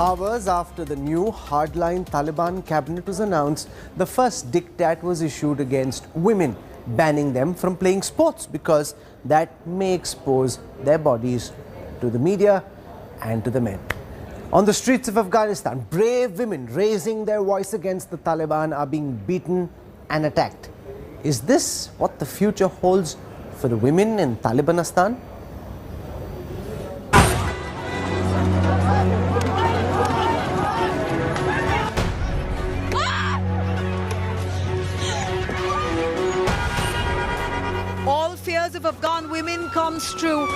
Hours after the new hardline Taliban cabinet was announced, the first diktat was issued against women, banning them from playing sports because that may expose their bodies to the media and to the men. On the streets of Afghanistan, brave women raising their voice against the Taliban are being beaten and attacked. Is this what the future holds for the women in Talibanistan? All fears of Afghan women comes true.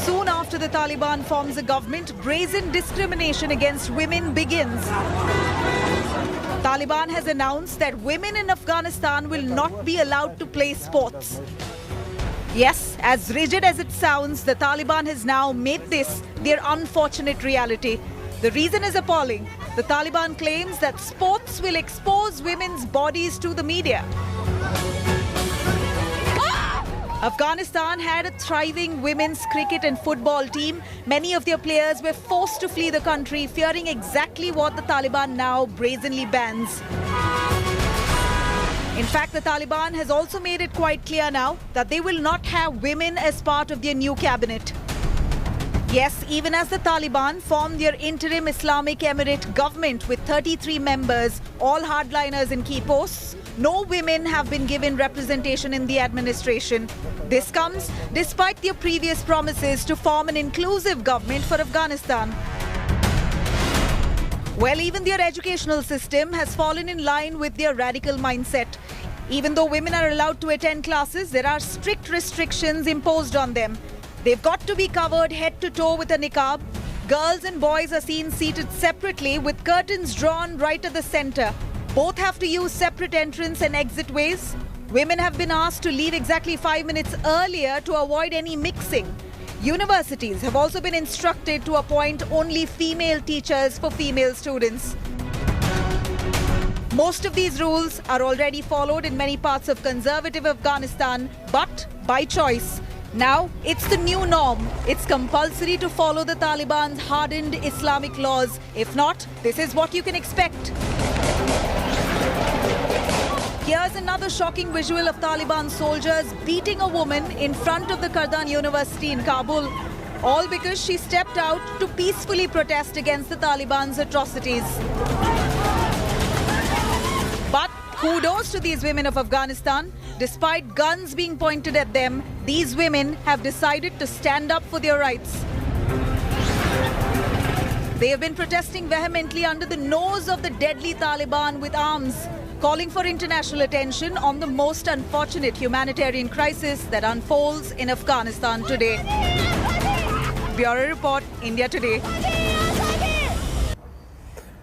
Soon after the Taliban forms a government, brazen discrimination against women begins. Taliban has announced that women in Afghanistan will not be allowed to play sports. Yes, as rigid as it sounds, the Taliban has now made this their unfortunate reality. The reason is appalling. The Taliban claims that sports will expose women's bodies to the media. Afghanistan had a thriving women's cricket and football team. Many of their players were forced to flee the country, fearing exactly what the Taliban now brazenly bans. In fact, the Taliban has also made it quite clear now that they will not have women as part of their new cabinet. Yes, even as the Taliban formed their interim Islamic Emirate government with 33 members, all hardliners in key posts, no women have been given representation in the administration. This comes despite their previous promises to form an inclusive government for Afghanistan. Well, even their educational system has fallen in line with their radical mindset. Even though women are allowed to attend classes, there are strict restrictions imposed on them. They've got to be covered head to toe with a niqab. Girls and boys are seen seated separately with curtains drawn right at the center. Both have to use separate entrance and exit ways. Women have been asked to leave exactly 5 minutes earlier to avoid any mixing. Universities have also been instructed to appoint only female teachers for female students. Most of these rules are already followed in many parts of conservative Afghanistan, but by choice. Now, it's the new norm. It's compulsory to follow the Taliban's hardened Islamic laws. If not, this is what you can expect. Here's another shocking visual of Taliban soldiers beating a woman in front of the Kardan University in Kabul, all because she stepped out to peacefully protest against the Taliban's atrocities. But kudos to these women of Afghanistan. Despite guns being pointed at them, these women have decided to stand up for their rights. They have been protesting vehemently under the nose of the deadly Taliban with arms, calling for international attention on the most unfortunate humanitarian crisis that unfolds in Afghanistan today. Bureau Report, India Today.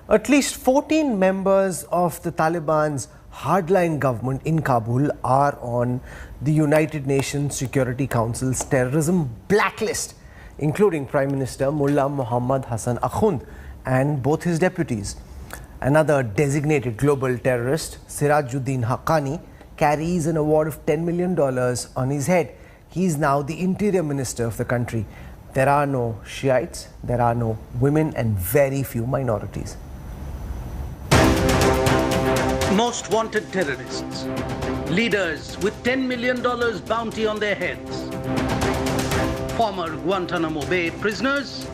At least 14 members of the Taliban's hardline government in Kabul are on the United Nations Security Council's terrorism blacklist, including Prime Minister Mullah Mohammad Hasan Akhund and both his deputies. Another designated global terrorist, Sirajuddin Haqqani, carries an award of $10 million on his head. He is now the interior minister of the country. There are no Shiites, there are no women and very few minorities. Most wanted terrorists, leaders with $10 million bounty on their heads, former Guantanamo Bay prisoners,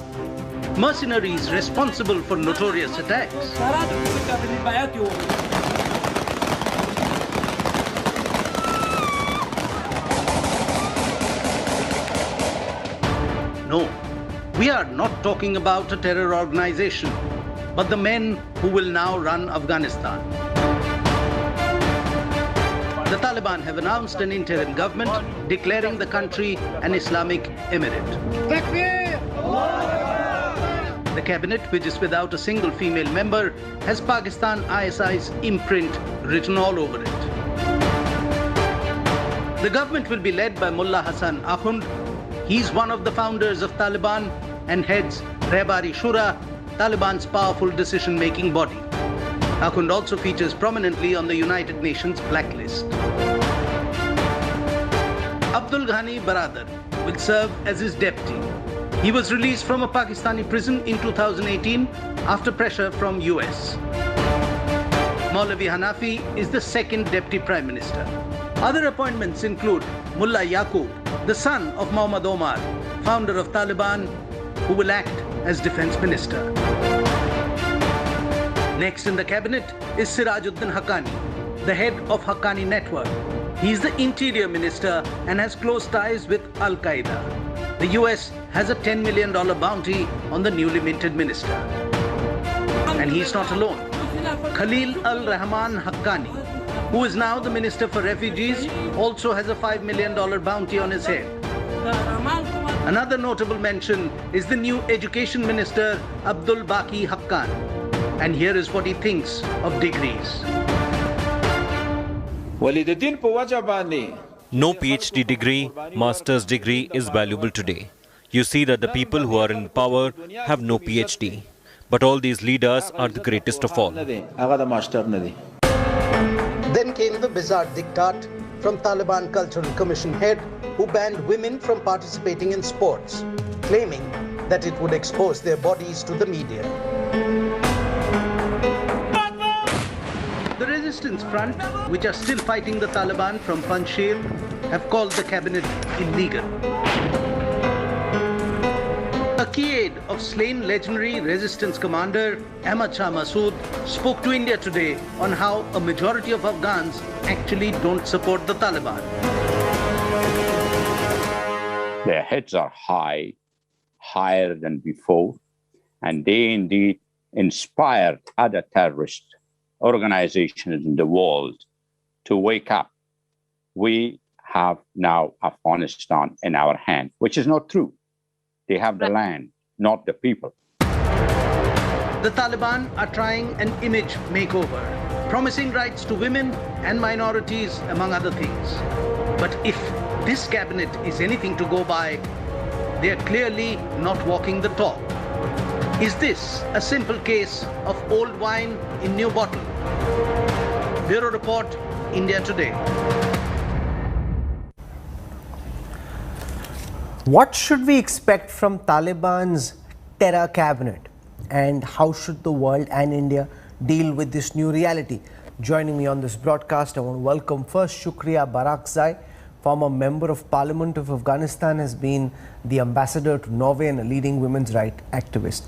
mercenaries responsible for notorious attacks. No, we are not talking about a terror organization, but the men who will now run Afghanistan. The Taliban have announced an interim government declaring the country an Islamic Emirate. The cabinet, which is without a single female member, has Pakistan ISI's imprint written all over it. The government will be led by Mullah Hasan Akhund. He's one of the founders of Taliban and heads Rehbari Shura, Taliban's powerful decision-making body. Akhund also features prominently on the United Nations blacklist. Abdul Ghani Baradar will serve as his deputy. He was released from a Pakistani prison in 2018 after pressure from US. Maulavi Hanafi is the second Deputy Prime Minister. Other appointments include Mullah Yaqub, the son of Muhammad Omar, founder of Taliban, who will act as Defence Minister. Next in the cabinet is Sirajuddin Haqqani, the head of Haqqani network. He is the Interior Minister and has close ties with Al-Qaeda. The US has a $10 million bounty on the newly minted minister. And he's not alone. Khalil Haqqani, who is now the Minister for Refugees, also has a $5 million bounty on his head. Another notable mention is the new Education Minister, Abdul Baki Haqqan. And here is what he thinks of degrees. No PhD degree, master's degree is valuable today. You see that the people who are in power have no PhD. But all these leaders are the greatest of all. Then came the bizarre diktat from Taliban Cultural Commission head, who banned women from participating in sports, claiming that it would expose their bodies to the media. The Resistance Front, which are still fighting the Taliban from Panjshir, have called the cabinet illegal. A key aide of slain legendary resistance commander Ahmad Shah Massoud spoke to India today on how a majority of Afghans actually don't support the Taliban. Their heads are high, higher than before, and they indeed inspired other terrorist organizations in the world to wake up. We have now Afghanistan in our hand, which is not true. They have the land, not the people. The Taliban are trying an image makeover, promising rights to women and minorities, among other things. But if this cabinet is anything to go by, they are clearly not walking the talk. Is this a simple case of old wine in new bottle? Bureau Report, India Today. What should we expect from Taliban's terror cabinet, and how should the world and India deal with this new reality? Joining me on this broadcast, I want to welcome first Shukriya Barakzai, former member of Parliament of Afghanistan, has been the ambassador to Norway and a leading women's rights activist.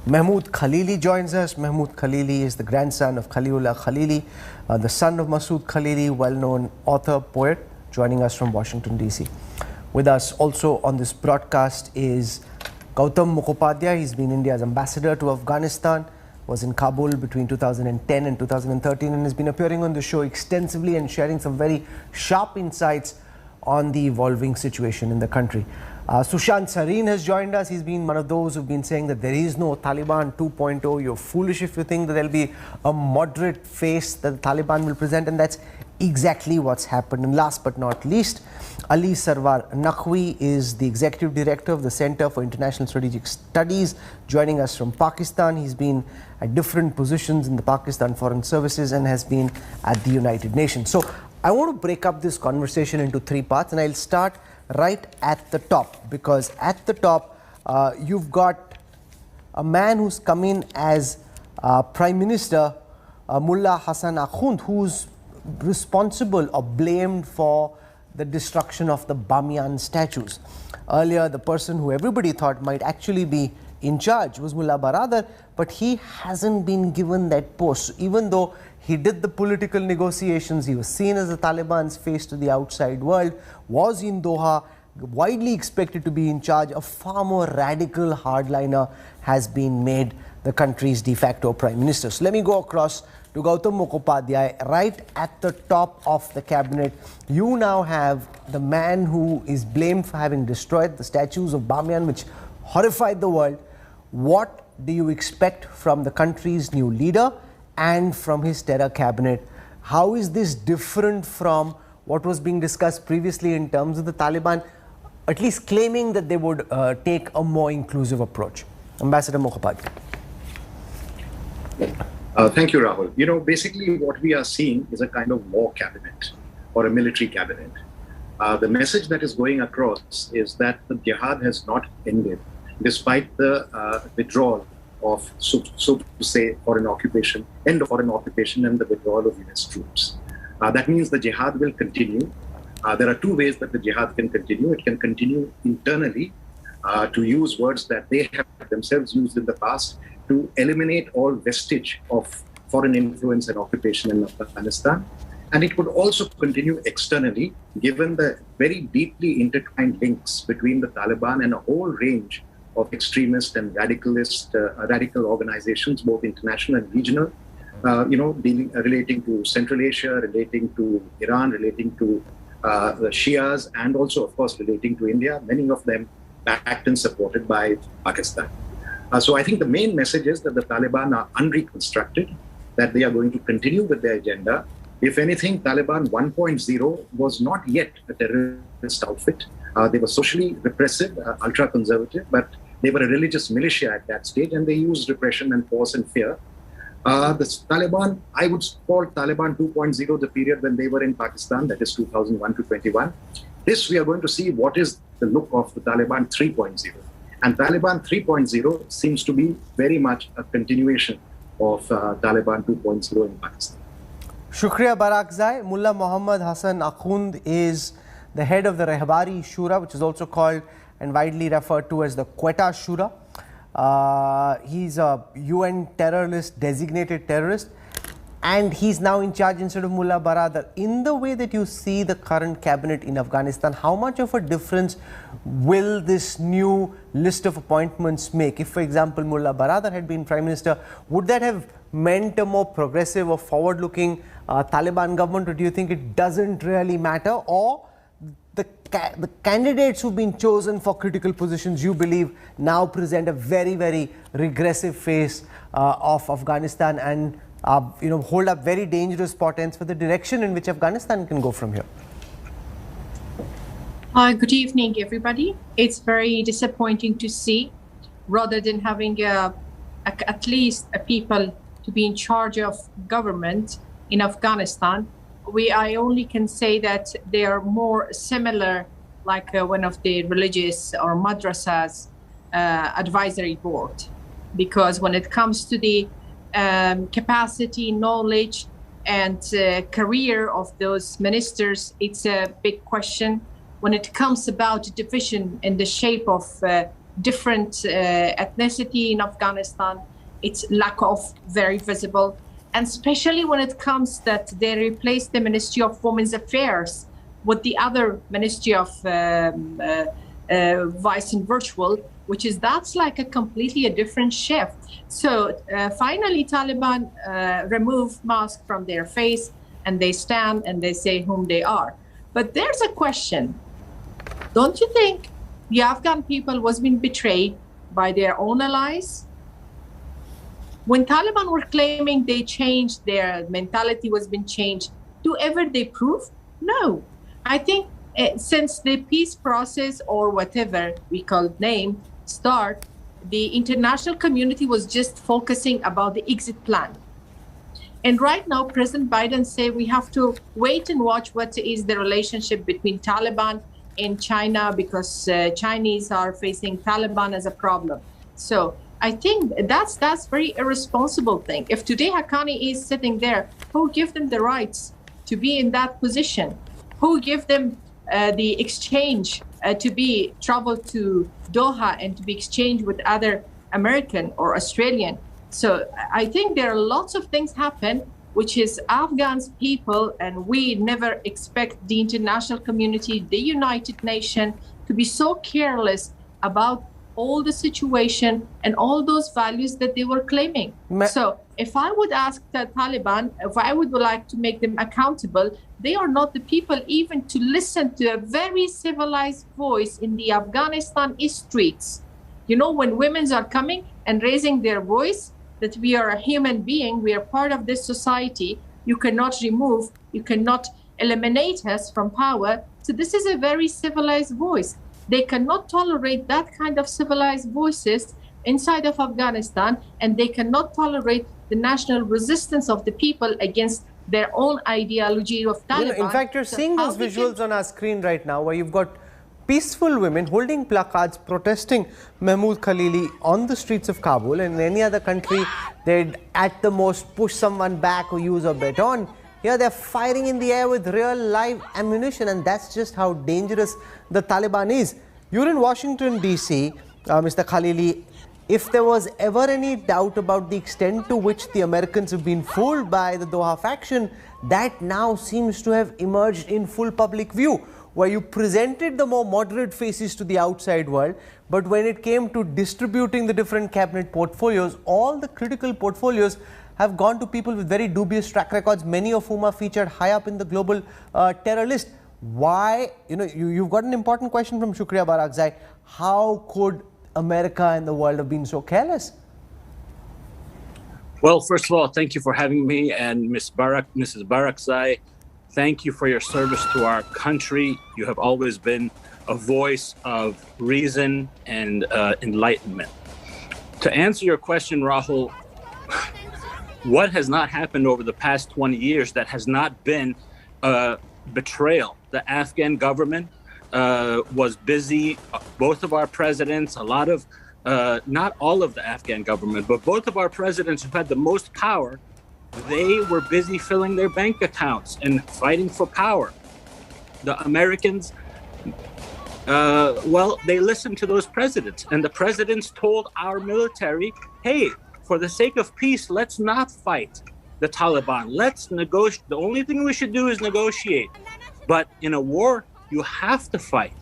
Mahmood Khalili joins us. Mahmood Khalili is the grandson of Khalilullah Khalili, the son of Masood Khalili, well-known author, poet, joining us from Washington, D.C. With us also on this broadcast is Gautam Mukhopadhyay. He's been India's ambassador to Afghanistan, was in Kabul between 2010 and 2013, and has been appearing on the show extensively and sharing some very sharp insights on the evolving situation in the country. Sushant Sareen has joined us. He's been one of those who've been saying that there is no Taliban 2.0. You're foolish if you think that there'll be a moderate face that the Taliban will present, and that's exactly what's happened. And last but not least, Ali Sarwar Naqvi is the Executive Director of the Center for International Strategic Studies, joining us from Pakistan. He's been at different positions in the Pakistan Foreign Services and has been at the United Nations. So I want to break up this conversation into three parts, and I'll start right at the top, because at the top you've got a man who's come in as Prime Minister, Mullah Hasan Akhund, who's responsible or blamed for the destruction of the Bamiyan statues. Earlier, the person who everybody thought might actually be in charge was Mullah Baradar, but he hasn't been given that post. Even though he did the political negotiations, he was seen as the Taliban's face to the outside world, was in Doha, widely expected to be in charge, a far more radical hardliner has been made the country's de facto Prime Minister. So let me go across to Gautam Mukhopadhyay. Right at the top of the cabinet, you now have the man who is blamed for having destroyed the statues of Bamiyan, which horrified the world. What do you expect from the country's new leader and from his terror cabinet? How is this different from what was being discussed previously in terms of the Taliban at least claiming that they would take a more inclusive approach? Ambassador Mukhopadhyay. Thank you, Rahul. You know, basically what we are seeing is a kind of war cabinet or a military cabinet. The message that is going across is that the jihad has not ended. despite the withdrawal of, so to say, foreign occupation, end of foreign occupation and the withdrawal of US troops. That means the jihad will continue. There are two ways that the jihad can continue. It can continue internally to use words that they have themselves used in the past to eliminate all vestige of foreign influence and occupation in Afghanistan. And it could also continue externally, given the very deeply intertwined links between the Taliban and a whole range of extremist and radical organizations, both international and regional, relating to Central Asia, relating to Iran, relating to the Shias, and also, of course, relating to India, many of them backed and supported by Pakistan. So I think the main message is that the Taliban are unreconstructed, that they are going to continue with their agenda. If anything, Taliban 1.0 was not yet a terrorist outfit. They were socially repressive, ultra-conservative, but they were a religious militia at that stage, and they used repression and force and fear. The Taliban, I would call Taliban 2.0 the period when they were in Pakistan, that is 2001 to 21. This, we are going to see what is the look of the Taliban 3.0. And Taliban 3.0 seems to be very much a continuation of Taliban 2.0 in Pakistan. Shukriya Barakzai. Mullah Mohammad Hasan Akhund is the head of the Rahbari Shura, which is also called and widely referred to as the Quetta Shura. He's a UN terrorist, designated terrorist, and he's now in charge instead of Mullah Baradar. In the way that you see the current cabinet in Afghanistan, how much of a difference will this new list of appointments make? If, for example, Mullah Baradar had been Prime Minister, would that have meant a more progressive or forward-looking Taliban government, or do you think it doesn't really matter? Or the candidates who've been chosen for critical positions, you believe, now present a very, very regressive face of Afghanistan and hold up very dangerous portents for the direction in which Afghanistan can go from here? Good evening, everybody. It's very disappointing to see, rather than having at least a people to be in charge of government in Afghanistan, I only can say that they are more similar, like one of the religious or madrasas advisory board, because when it comes to the capacity, knowledge, and career of those ministers, it's a big question. When it comes about division in the shape of different ethnicity in Afghanistan, it's lack of very visible. And especially when it comes that they replace the Ministry of Women's Affairs with the other Ministry of Vice and Virtual, that's like a completely different shift. So finally, Taliban remove mask from their face, and they stand and they say whom they are. But there's a question. Don't you think the Afghan people was being betrayed by their own allies? When Taliban were claiming they changed, their mentality was being changed, do ever they prove? No. I think since the peace process, or whatever we call it name, start, the international community was just focusing about the exit plan. And right now, President Biden said we have to wait and watch what is the relationship between Taliban and China, because Chinese are facing Taliban as a problem. So I think that's very irresponsible thing. If today Haqqani is sitting there, who give them the rights to be in that position? Who give them the exchange to travel to Doha and to be exchanged with other American or Australian? So I think there are lots of things happen, which is Afghans people, and we never expect the international community, the United Nations, to be so careless about all the situation and all those values that they were claiming. So if I would ask the Taliban, if I would like to make them accountable, they are not the people even to listen to a very civilized voice in the Afghanistan streets. When women are coming and raising their voice, that we are a human being, we are part of this society, you cannot eliminate us from power. So this is a very civilized voice. They cannot tolerate that kind of civilized voices inside of Afghanistan, and they cannot tolerate the national resistance of the people against their own ideology of Taliban. In fact, you're seeing those visuals on our screen right now, where you've got peaceful women holding placards protesting Mahmood Khalili on the streets of Kabul. And in any other country, they'd at the most push someone back or use a baton. Here they're firing in the air with real live ammunition, and that's just how dangerous the Taliban is. You're in Washington, D.C., Mr. Khalili. If there was ever any doubt about the extent to which the Americans have been fooled by the Doha faction, that now seems to have emerged in full public view, where you presented the more moderate faces to the outside world, but when it came to distributing the different cabinet portfolios, all the critical portfolios have gone to people with very dubious track records, many of whom are featured high up in the global terror list. Why, you've got an important question from Shukriya Barakzai. How could America and the world have been so careless? Well, first of all, thank you for having me, and Mrs. Barakzai, thank you for your service to our country. You have always been a voice of reason and enlightenment. To answer your question, Rahul, what has not happened over the past 20 years that has not been betrayal? The Afghan government was busy. Both of our presidents, a lot of, not all of the Afghan government, but both of our presidents who had the most power, they were busy filling their bank accounts and fighting for power. The Americans, well, they listened to those presidents, and the presidents told our military, hey, for the sake of peace, let's not fight the Taliban. Let's negotiate. The only thing we should do is negotiate. But in a war, you have to fight.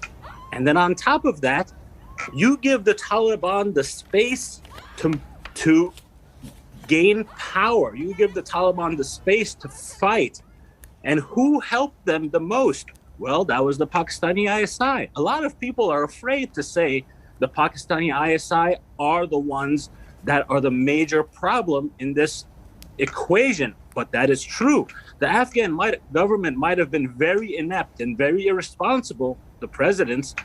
And then on top of that, you give the Taliban the space to gain power. You give the Taliban the space to fight. And who helped them the most? Well, that was the Pakistani ISI. A lot of people are afraid to say the Pakistani ISI are the ones that are the major problem in this equation. But that is true. The Afghan government might have been very inept and very irresponsible, the presidents,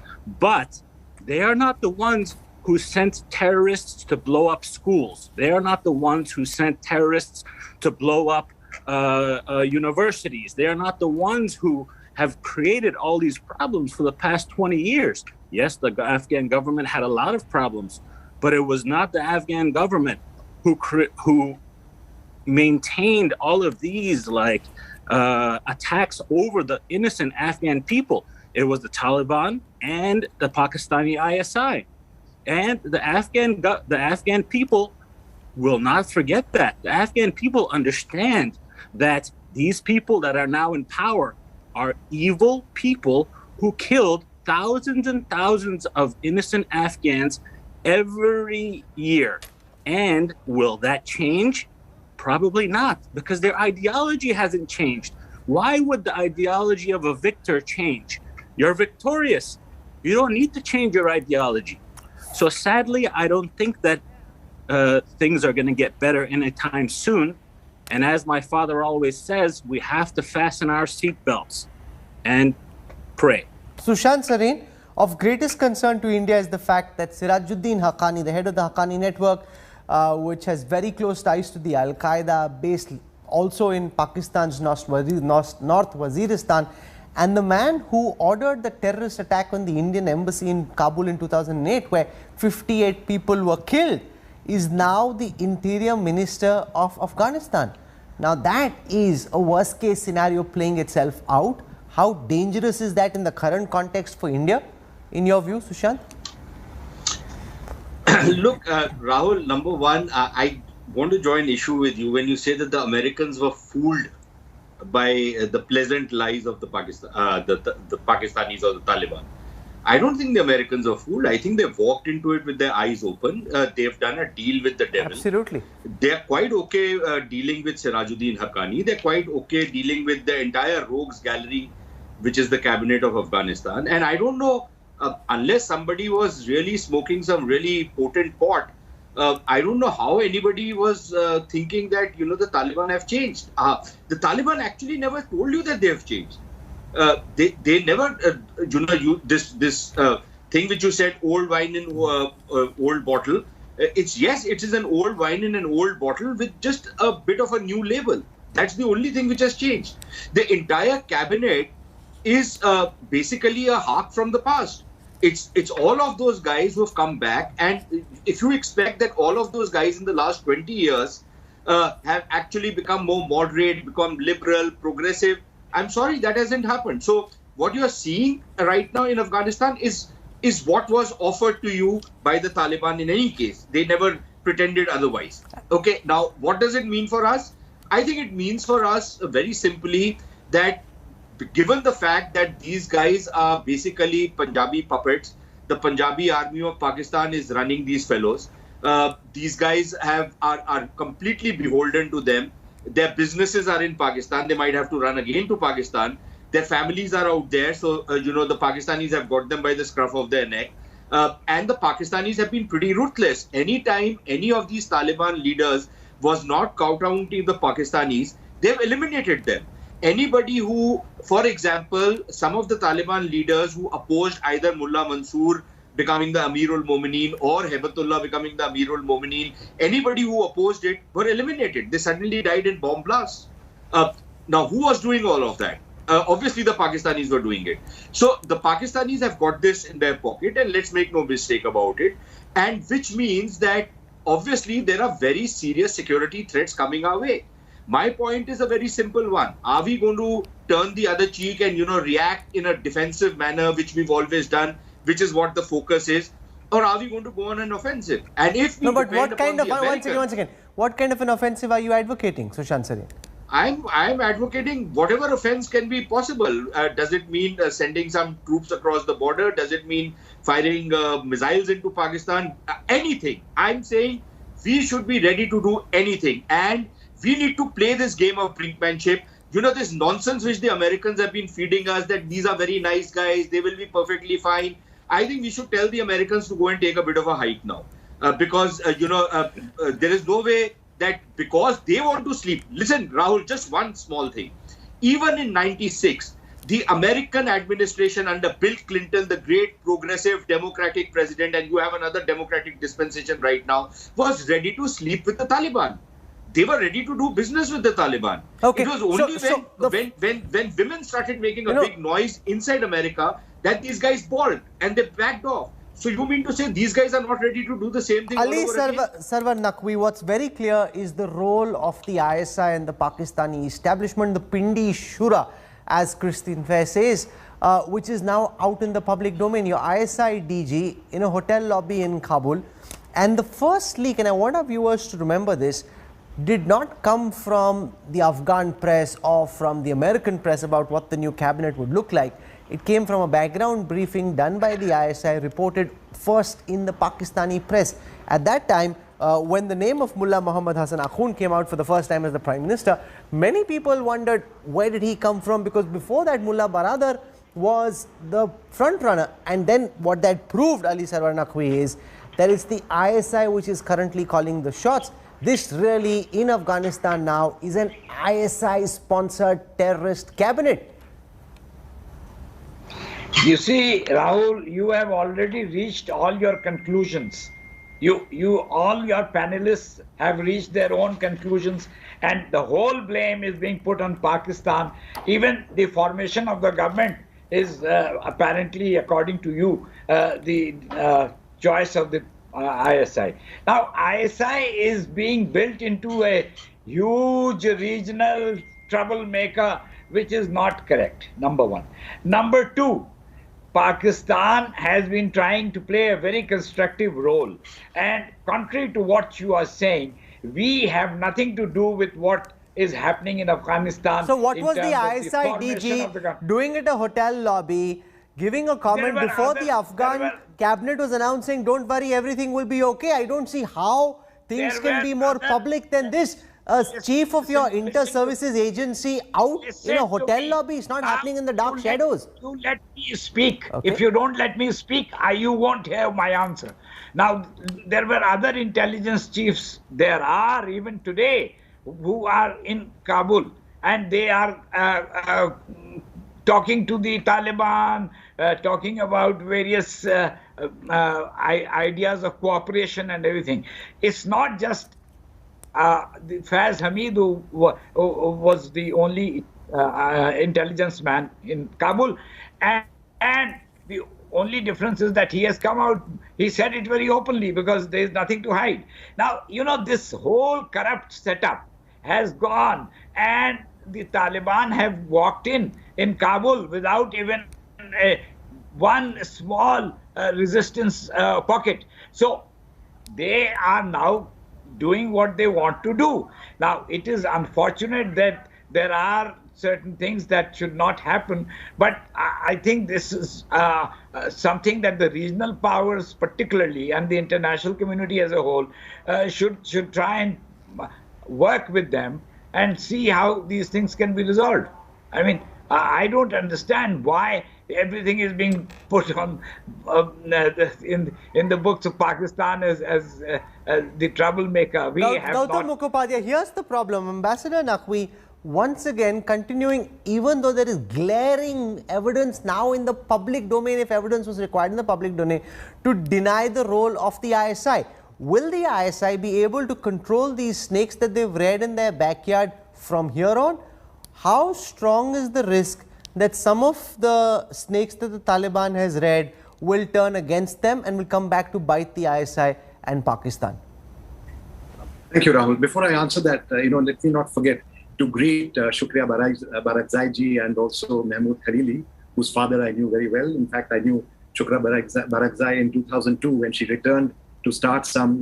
but they are not the ones who sent terrorists to blow up schools. They are not the ones who sent terrorists to blow up universities. They are not the ones who have created all these problems for the past 20 years. Yes, the Afghan government had a lot of problems, but it was not the Afghan government who maintained all of these attacks over the innocent Afghan people. It was the Taliban and the Pakistani ISI. And the Afghan people will not forget that. The Afghan people understand that these people that are now in power are evil people who killed thousands and thousands of innocent Afghans every year. And will that change? Probably not, because their ideology hasn't changed. Why would the ideology of a victor change? You're victorious. You don't need to change your ideology. So sadly, I don't think that things are going to get better anytime soon. And as my father always says, we have to fasten our seatbelts and pray. Sushant Sareen, of greatest concern to India is the fact that Sirajuddin Haqqani, the head of the Haqqani network, which has very close ties to the Al-Qaeda, based also in Pakistan's North Waziristan, and the man who ordered the terrorist attack on the Indian embassy in Kabul in 2008, where 58 people were killed, is now the interior minister of Afghanistan. Now that is a worst case scenario playing itself out. How dangerous is that in the current context for India, in your view, Sushant? Look, Rahul, number one, I want to join issue with you when you say that the Americans were fooled by the pleasant lies of the Pakistanis or the Taliban. I don't think the Americans are fooled. I think they've walked into it with their eyes open. They've done a deal with the devil. Absolutely. They're quite okay dealing with Sirajuddin Haqqani. They're quite okay dealing with the entire rogues gallery, which is the cabinet of Afghanistan. And I don't know, unless somebody was really smoking some really potent pot, I don't know how anybody was thinking that, the Taliban have changed. The Taliban actually never told you that they have changed. They never, this thing which you said, old wine in old bottle. It is an old wine in an old bottle with just a bit of a new label. That's the only thing which has changed. The entire cabinet is basically a hark from the past. it's all of those guys who have come back. And if you expect that all of those guys in the last 20 years have actually become more moderate, become liberal, progressive, I'm sorry, that hasn't happened. So what you're seeing right now in Afghanistan is what was offered to you by the Taliban in any case. They never pretended otherwise. Okay, now what does it mean for us? I think it means for us very simply that given the fact that these guys are basically Punjabi puppets, the Punjabi army of Pakistan is running these fellows. These guys are completely beholden to them. Their businesses are in Pakistan. They might have to run again to Pakistan. Their families are out there. So, the Pakistanis have got them by the scruff of their neck. And the Pakistanis have been pretty ruthless. Anytime any of these Taliban leaders was not kowtowing the Pakistanis, they've eliminated them. Anybody who, for example, some of the Taliban leaders who opposed either Mullah Mansoor becoming the Amirul Momineen or Hebatullah becoming the Amirul Momineen, anybody who opposed it were eliminated. They suddenly died in bomb blasts. Now, who was doing all of that? Obviously, the Pakistanis were doing it. So the Pakistanis have got this in their pocket, and let's make no mistake about it. And which means that obviously there are very serious security threats coming our way. My point is a very simple one. Are we going to turn the other cheek and, react in a defensive manner, which we've always done, which is what the focus is? Or are we going to go on an offensive? And if we but what kind of, once again, what kind of an offensive are you advocating, Sushant Sareen? I'm advocating whatever offense can be possible. Does it mean sending some troops across the border? Does it mean firing missiles into Pakistan? Anything. I'm saying we should be ready to do anything. And we need to play this game of brinkmanship. This nonsense which the Americans have been feeding us, that these are very nice guys, they will be perfectly fine. I think we should tell the Americans to go and take a bit of a hike now. Because, there is no way that because they want to sleep. Listen, Rahul, just one small thing. Even in '96, the American administration under Bill Clinton, the great progressive democratic president, and you have another democratic dispensation right now, was ready to sleep with the Taliban. They were ready to do business with the Taliban. Okay. It was only when women started making a big noise inside America that these guys bawled and they backed off. So you mean to say these guys are not ready to do the same thing? Ali Sarwar Naqvi, what's very clear is the role of the ISI and the Pakistani establishment, the Pindi Shura, as Christine Fair says, which is now out in the public domain. Your ISI DG in a hotel lobby in Kabul. And the first leak, and I want our viewers to remember this, did not come from the Afghan press or from the American press about what the new cabinet would look like. It came from a background briefing done by the ISI, reported first in the Pakistani press. At that time, when the name of Mullah Mohammad Hasan Akhund came out for the first time as the Prime Minister, many people wondered where did he come from, because before that Mullah Baradar was the front runner. And then what that proved, Ali Sarwar Naqvi, is that it's the ISI which is currently calling the shots. This really in Afghanistan now is an ISI-sponsored terrorist cabinet. You see, Rahul, you have already reached all your conclusions. All your panelists have reached their own conclusions, and the whole blame is being put on Pakistan. Even the formation of the government is apparently, according to you, the choice of the ISI. Now, ISI is being built into a huge regional troublemaker, which is not correct, number one. Number two, Pakistan has been trying to play a very constructive role. And contrary to what you are saying, we have nothing to do with what is happening in Afghanistan. So what was the ISI DG doing at a hotel lobby, giving a comment before the Afghan cabinet was announcing, don't worry, everything will be okay? I don't see how things can be more public than this. Chief of your inter-services agency out in a hotel lobby, it's not happening in the dark shadows. You let me speak. Okay. If you don't let me speak, you won't have my answer. Now, there were other intelligence chiefs, there are even today, who are in Kabul, and they are talking to the Taliban, talking about various ideas of cooperation and everything. It's not just Faiz Hamid, who was the only intelligence man in Kabul, and the only difference is that he has come out, he said it very openly because there is nothing to hide. Now, you know, this whole corrupt setup has gone, and the Taliban have walked in Kabul without even one small resistance pocket. So they are now doing what they want to do. Now, it is unfortunate that there are certain things that should not happen, but I think this is something that the regional powers particularly and the international community as a whole should try and work with them and see how these things can be resolved. I mean, I don't understand why everything is being put on in the books of Pakistan as the troublemaker. Gautam Mukhopadhyay, here's the problem. Ambassador Naqvi, once again continuing, even though there is glaring evidence now in the public domain, if evidence was required in the public domain, to deny the role of the ISI. Will the ISI be able to control these snakes that they've reared in their backyard from here on? How strong is the risk that some of the snakes that the Taliban has reared will turn against them and will come back to bite the ISI and Pakistan? Thank you, Rahul. Before I answer that, let me not forget to greet Shukriya Barakzai ji and also Mahmood Khalili, whose father I knew very well. In fact, I knew Shukriya Barakzai in 2002 when she returned to start some,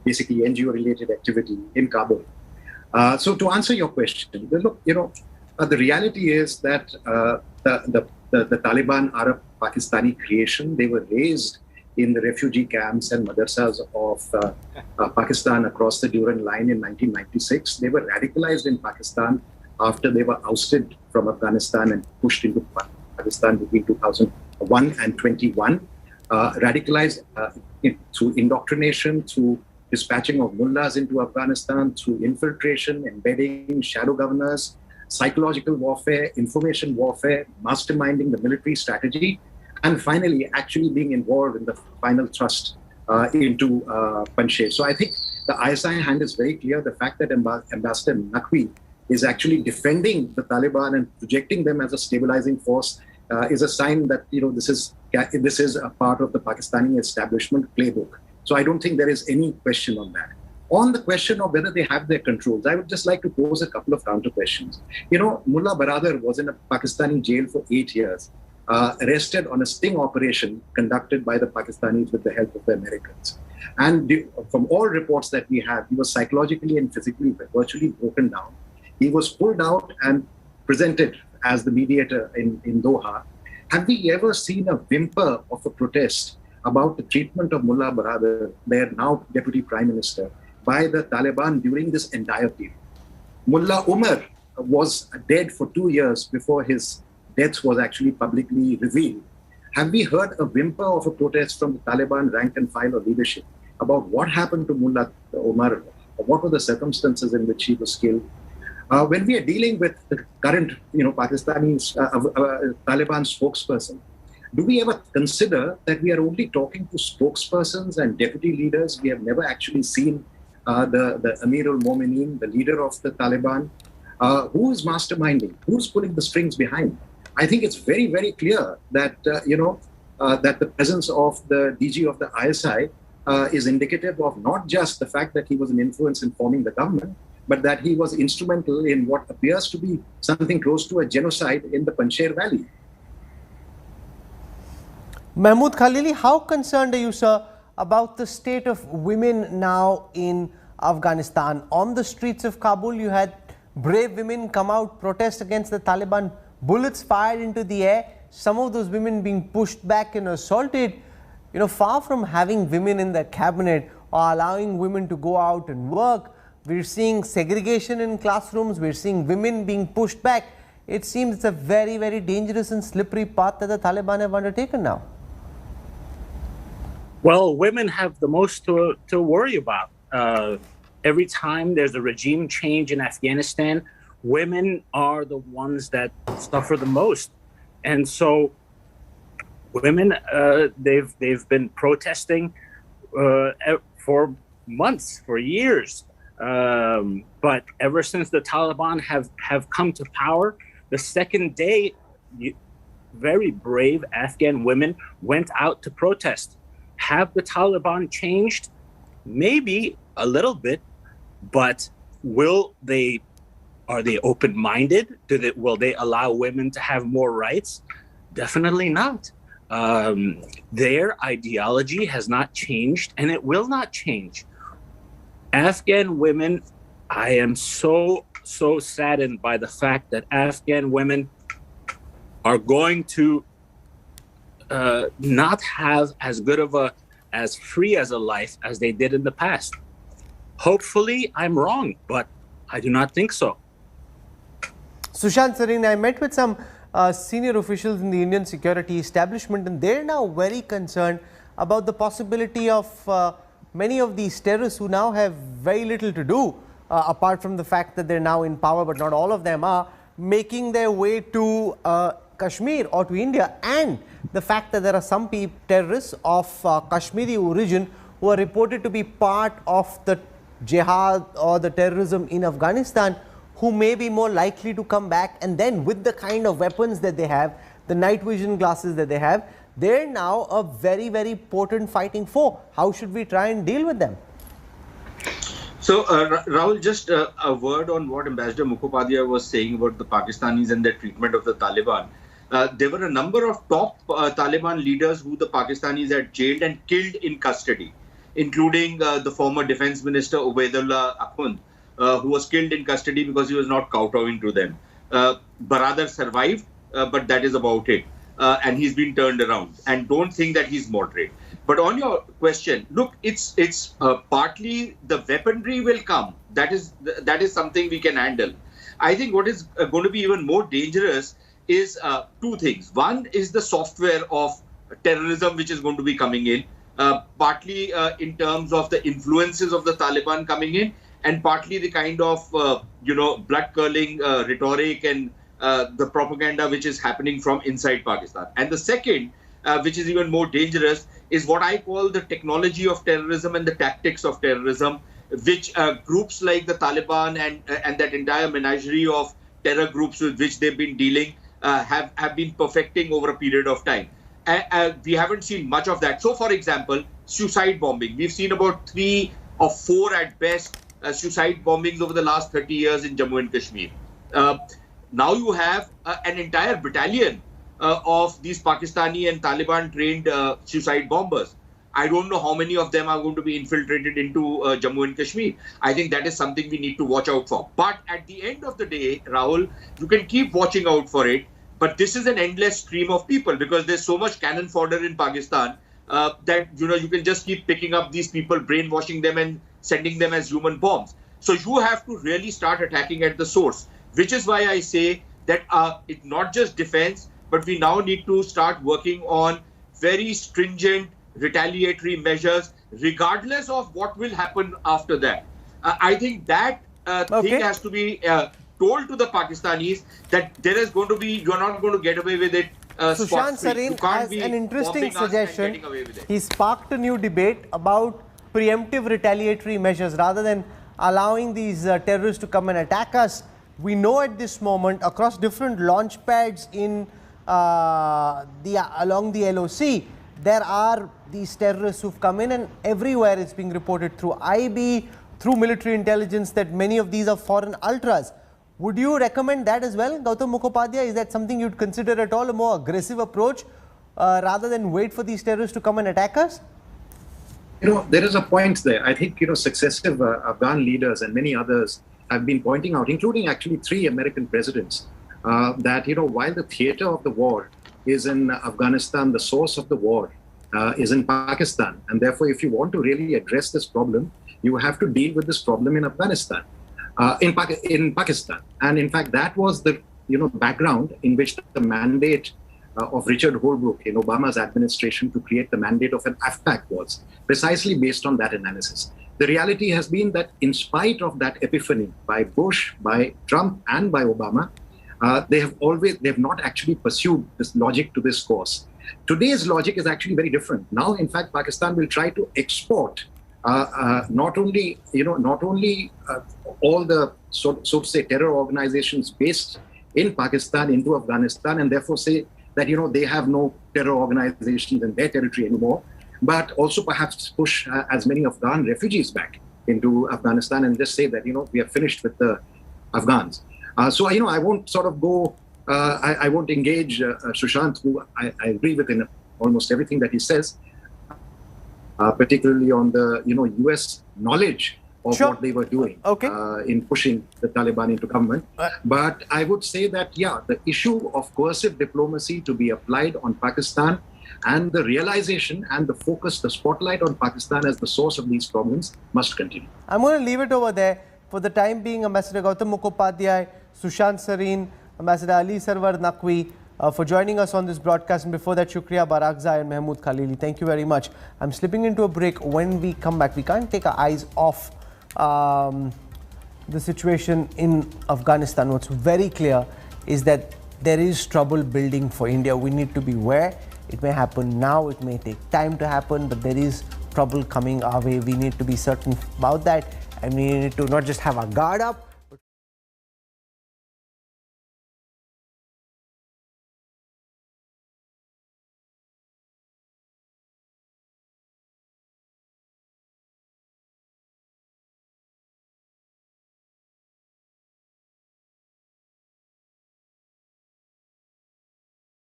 basically NGO-related activity in Kabul. So to answer your question, look, the reality is that the Taliban are a Pakistani creation. They were raised in the refugee camps and madrasas of Pakistan across the Durand Line in 1996. They were radicalized in Pakistan after they were ousted from Afghanistan and pushed into Pakistan between 2001 and 21. Radicalized through indoctrination, through dispatching of mullahs into Afghanistan, through infiltration, embedding, shadow governors, psychological warfare, information warfare, masterminding the military strategy, and finally actually being involved in the final thrust into Panjshir. So I think the ISI hand is very clear. The fact that Ambassador Naqvi is actually defending the Taliban and projecting them as a stabilizing force is a sign that this is a part of the Pakistani establishment playbook. So I don't think there is any question on that. On the question of whether they have their controls, I would just like to pose a couple of counter questions. Mullah Baradar was in a Pakistani jail for 8 years, arrested on a sting operation conducted by the Pakistanis with the help of the Americans. And from all reports that we have, he was psychologically and physically virtually broken down. He was pulled out and presented as the mediator in Doha. Have we ever seen a whimper of a protest about the treatment of Mullah Baradar, their now Deputy Prime Minister, by the Taliban during this entire period? Mullah Umar was dead for 2 years before his death was actually publicly revealed. Have we heard a whimper of a protest from the Taliban rank and file or leadership about what happened to Mullah Umar, or what were the circumstances in which he was killed? When we are dealing with the current, Pakistani Taliban spokesperson, do we ever consider that we are only talking to spokespersons and deputy leaders? We have never actually seen the Amir al-Momineen, the leader of the Taliban. Who is masterminding? Who's pulling the strings behind? I think it's very, very clear that, that the presence of the DG of the ISI is indicative of not just the fact that he was an influence in forming the government, but that he was instrumental in what appears to be something close to a genocide in the Panjshir Valley. Mahmood Khalili, how concerned are you, sir, about the state of women now in Afghanistan? On the streets of Kabul, you had brave women come out, protest against the Taliban, bullets fired into the air, some of those women being pushed back and assaulted. Far from having women in the cabinet or allowing women to go out and work, we're seeing segregation in classrooms, we're seeing women being pushed back. It seems it's a very, very dangerous and slippery path that the Taliban have undertaken now. Well, women have the most to worry about. Every time there's a regime change in Afghanistan, women are the ones that suffer the most. And so women, they've been protesting for months, for years. But ever since the Taliban have come to power, the second day very brave Afghan women went out to protest. Have the Taliban changed? Maybe a little bit, but are they open-minded? Will they allow women to have more rights? Definitely not. Their ideology has not changed, and it will not change. Afghan women, I am so saddened by the fact that Afghan women are going to not have as good of as free as a life as they did in the past. Hopefully, I'm wrong, but I do not think so. Sushant Sareen, I met with some senior officials in the Indian security establishment, and they're now very concerned about the possibility of many of these terrorists who now have very little to do, apart from the fact that they're now in power, but not all of them are, making their way to Kashmir or to India, and the fact that there are some terrorists of Kashmiri origin who are reported to be part of the jihad or the terrorism in Afghanistan, who may be more likely to come back, and then with the kind of weapons that they have, the night vision glasses that they have, they're now a very, very potent fighting foe. How should we try and deal with them? So, Rahul, just a word on what Ambassador Mukhopadhyay was saying about the Pakistanis and their treatment of the Taliban. There were a number of top Taliban leaders who the Pakistanis had jailed and killed in custody, including the former Defense Minister Ubaidullah Akhund, who was killed in custody because he was not kowtowing to them. Baradar survived, but that is about it. And he's been turned around. And don't think that he's moderate. But on your question, look, it's partly the weaponry will come. That is something we can handle. I think what is going to be even more dangerous is two things. One is the software of terrorism, which is going to be coming in, partly in terms of the influences of the Taliban coming in, and partly the kind of, blood-curling rhetoric and the propaganda which is happening from inside Pakistan. And the second, which is even more dangerous, is what I call the technology of terrorism and the tactics of terrorism, which groups like the Taliban and that entire menagerie of terror groups with which they've been dealing have been perfecting over a period of time. We haven't seen much of that. So, for example, suicide bombing. We've seen about 3 or 4 at best suicide bombings over the last 30 years in Jammu and Kashmir. Now you have an entire battalion of these Pakistani and Taliban trained suicide bombers. I don't know how many of them are going to be infiltrated into Jammu and Kashmir. I think that is something we need to watch out for. But at the end of the day, Rahul, you can keep watching out for it. But this is an endless stream of people because there's so much cannon fodder in Pakistan that, you can just keep picking up these people, brainwashing them and sending them as human bombs. So you have to really start attacking at the source, which is why I say that it's not just defense, but we now need to start working on very stringent retaliatory measures, regardless of what will happen after that. I think that thing has to be told to the Pakistanis that there is going to be, you're not going to get away with it. Sushant Sareen has an interesting suggestion. He sparked a new debate about preemptive retaliatory measures rather than allowing these terrorists to come and attack us. We know at this moment across different launch pads in along the LOC, there are these terrorists who've come in, and everywhere it's being reported through IB, through military intelligence, that many of these are foreign ultras. Would you recommend that as well, Gautam Mukhopadhyay? Is that something you'd consider at all, a more aggressive approach rather than wait for these terrorists to come and attack us? There is a point there. I think, successive Afghan leaders and many others have been pointing out, including actually 3 American presidents, that, while the theater of the war is in Afghanistan, the source of the war is in Pakistan. And therefore, if you want to really address this problem, you have to deal with this problem in Afghanistan, in Pakistan. And in fact, that was the background in which the mandate of Richard Holbrooke in Obama's administration to create the mandate of an AFPAC was, precisely based on that analysis. The reality has been that in spite of that epiphany by Bush, by Trump, and by Obama, they have not actually pursued this logic to this course. Today's logic is actually very different. Now, in fact, Pakistan will try to export not only all the so to say terror organizations based in Pakistan into Afghanistan, and therefore say that, they have no terror organizations in their territory anymore, but also perhaps push as many Afghan refugees back into Afghanistan and just say that, we are finished with the Afghans. So, I won't sort of go, I won't engage Sushant, who I agree with in almost everything that he says, particularly on the, US knowledge of what they were doing in pushing the Taliban into government. But I would say that, the issue of coercive diplomacy to be applied on Pakistan and the realization and the focus, the spotlight on Pakistan as the source of these problems must continue. I'm going to leave it over there. For the time being, Ambassador Gautam Mukhopadhyay, Sushant Sareen, Ambassador Ali Sarwar Naqvi, for joining us on this broadcast. And before that, Shukriya Barakzai and Mahmood Khalili. Thank you very much. I'm slipping into a break. When we come back, we can't take our eyes off the situation in Afghanistan. What's very clear is that there is trouble building for India. We need to be aware. It may happen now, it may take time to happen, but there is trouble coming our way. We need to be certain about that, and we need to not just have our guard up,